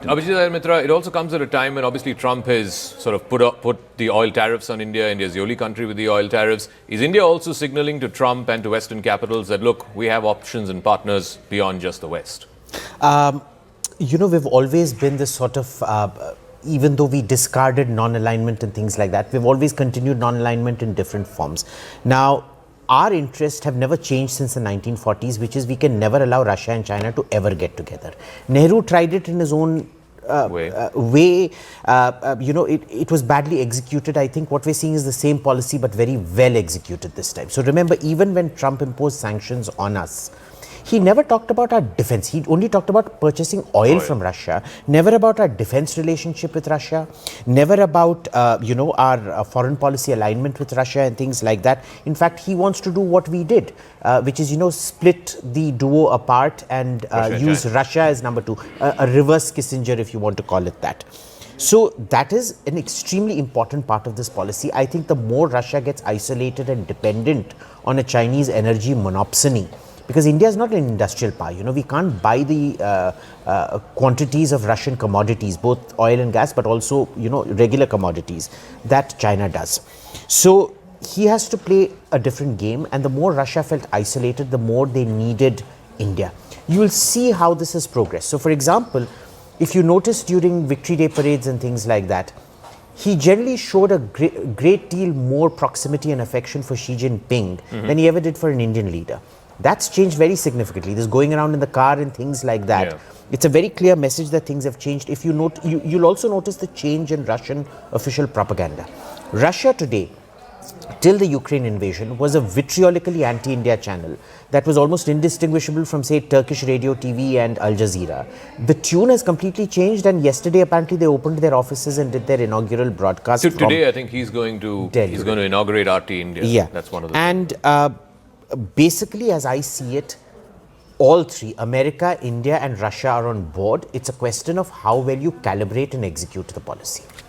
Abhijit Mitra, it also comes at a time when obviously Trump has sort of put the oil tariffs on India. India is the only country with the oil tariffs. Is India also signaling to Trump and to Western capitals that, look, we have options and partners beyond just the West? We've always been this sort of, even though we discarded non-alignment and things like that, we've always continued non-alignment in different forms. Now, our interests have never changed since the 1940s, which is we can never allow Russia and China to ever get together. Nehru tried it in his own way. It was badly executed. I think what we're seeing is the same policy, but very well executed this time. So remember, even when Trump imposed sanctions on us, he never talked about our defense. He only talked about purchasing oil from Russia, never about our defense relationship with Russia, never about, our foreign policy alignment with Russia and things like that. In fact, he wants to do what we did, which is, split the duo apart and use Russia as number two, a reverse Kissinger, if you want to call it that. So that is an extremely important part of this policy. I think the more Russia gets isolated and dependent on a Chinese energy monopsony, because India is not an industrial power. We can't buy the quantities of Russian commodities, both oil and gas, but also, regular commodities that China does. So he has to play a different game, and the more Russia felt isolated, the more they needed India. You will see how this has progressed. So, for example, if you notice during Victory Day parades and things like that, he generally showed a great deal more proximity and affection for Xi Jinping than he ever did for an Indian leader. That's changed very significantly. This going around in the car and things like that. Yeah. It's a very clear message that things have changed. If you note, you'll also notice the change in Russian official propaganda. Russia today, till the Ukraine invasion, was a vitriolically anti-India channel that was almost indistinguishable from, say, Turkish radio, TV and Al Jazeera. The tune has completely changed, and yesterday apparently they opened their offices and did their inaugural broadcast. So today I think he's going to inaugurate RT India. Yeah. That's one of the things. Basically, as I see it, all three, America, India and Russia, are on board. It's a question of how well you calibrate and execute the policy.